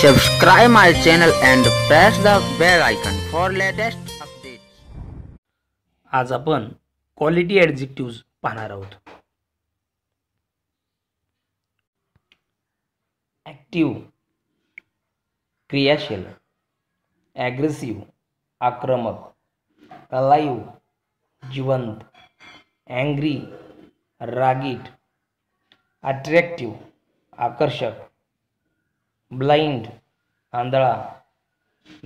Subscribe my channel and press the bell icon for latest updates. आज आपण quality adjectives पाहणार आहोत. Active क्रियाशील, ॲग्रेसिव्ह आक्रमक, अलाइव्ह जिवंत, अँग्री रागीट, अट्रॅक्टिव्ह आकर्षक, ब्लाइंड आंधळा,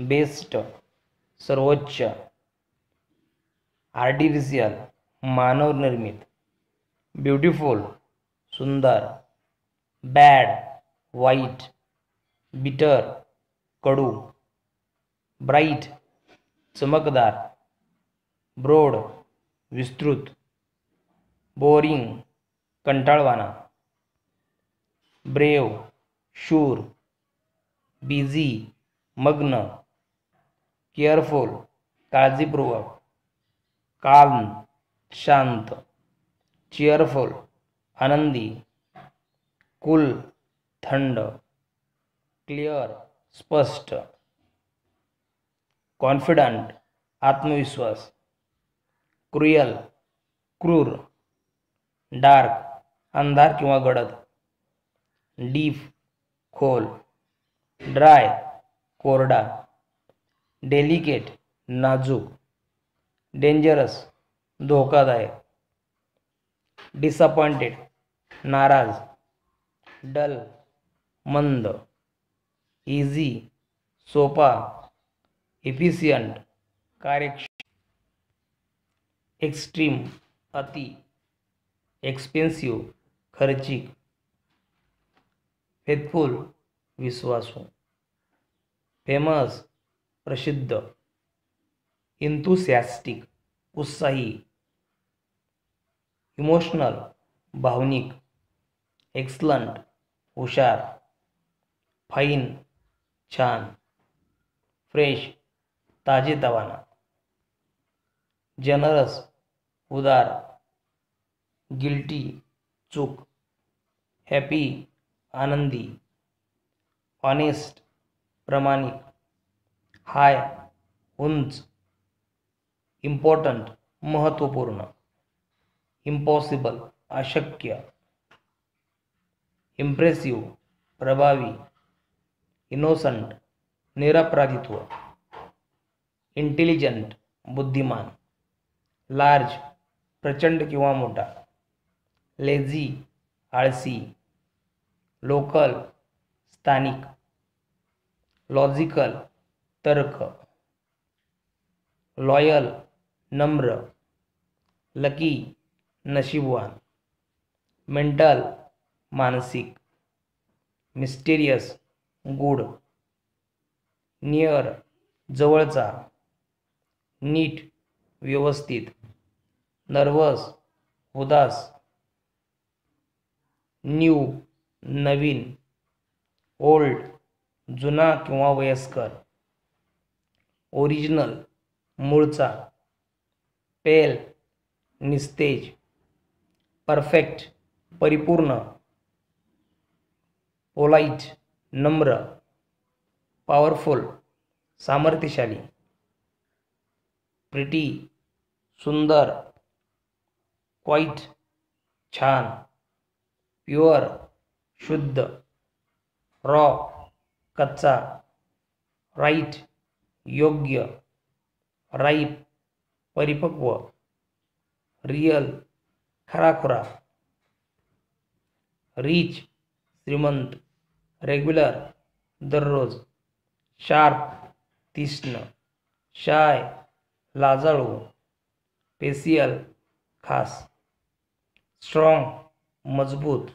बेस्ट सर्वोच्च, आर्टिफिशियल मानवनिर्मित, ब्युटिफुल सुंदर, बॅड वाईट, बिटर कडू, ब्राईट चमकदार, ब्रॉड विस्तृत, बोरिंग कंटाळवाणा, ब्रेव शूर, बिझी मग्न, केअरफुल काळजीपूर्वक, काल्म शांत, चीअरफुल आनंदी, कूल थंड, क्लिअर स्पष्ट, कॉन्फिडंट आत्मविश्वास, क्रुएल क्रूर, डार्क अंधार किंवा गडद, डीप खोल, ड्राय कोरडा, डेलिकेट नाजूक, डेंजरस धोकादायक, डिसअपॉइंटेड नाराज, डल मंद, इझी सोपा, इफिशियंट कार्यक्षम, एक्स्ट्रीम अति, एक्सपेन्सिव्ह खर्चिक, फेथफुल विश्वासू, फेमस प्रसिद्ध, इन्थुसियास्टिक उत्साही, इमोशनल भावनिक, एक्सलंट हुशार, फाईन छान, फ्रेश ताजेतवाना, जनरस उदार, गिल्टी चूक, हॅपी आनंदी, ऑनेस्ट प्रामाणिक, हाय उंच, इम्पॉर्टंट महत्त्वपूर्ण, इम्पॉसिबल अशक्य, इम्प्रेसिव्ह प्रभावी, इनोसंट निरपराधित्व, इंटेलिजंट बुद्धिमान, लार्ज प्रचंड किंवा मोठा, लेझी आळसी, लोकल स्थानिक, लॉजिकल तर्क, लॉयल नम्र, लकी नशीबवान, मेंटल मानसिक, मिस्टेरियस गूढ, नियर जवळचा, नीट व्यवस्थित, नर्वस उदास, न्यू नवीन, ओल्ड जुना किंवा वयस्कर, ओरिजिनल मूळचा, पेल निस्तेज, परफेक्ट परिपूर्ण, पोलाइट नम्र, पॉवरफुल सामर्थ्यशाली, प्रिटी सुंदर, क्वाइट छान, प्युअर शुद्ध, रॉ कच्चा, राईट योग्य, राईप परिपक्व, रियल खराखुरा, रिच श्रीमंत, रेग्युलर दररोज, शार्प तीक्ष्ण, शाय लाजाळू, स्पेसियल खास, स्ट्रॉंग मजबूत,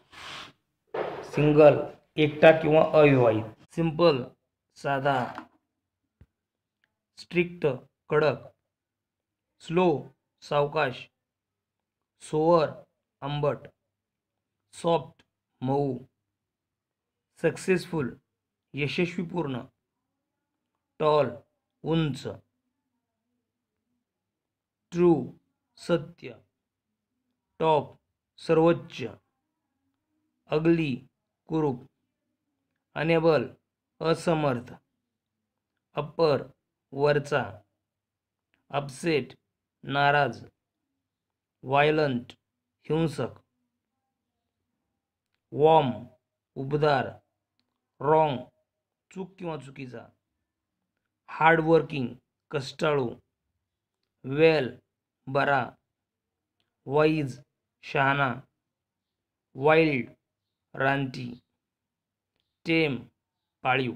सिंगल एकटा किंवा अविवाहित, सिंपल साधा, स्ट्रिक्ट कडक, स्लो सावकाश, सोअर आंबट, सॉफ्ट मऊ, सक्सेसफुल यशस्वीपूर्ण, टॉल उंच, ट्रू सत्य, टॉप सर्वोच्च, अगली कुरूप, अनेबल असमर्थ. अप्पर वरचा. अपसेट नाराज. व्हायलंट हिंसक. वॉर्म उबदार. रॉंग चूक किंवा चुकीचा. हार्डवर्किंग कष्टाळू. वेल बरा. वाईज शहाणा. वाईल्ड रानटी. टेम पाळीव.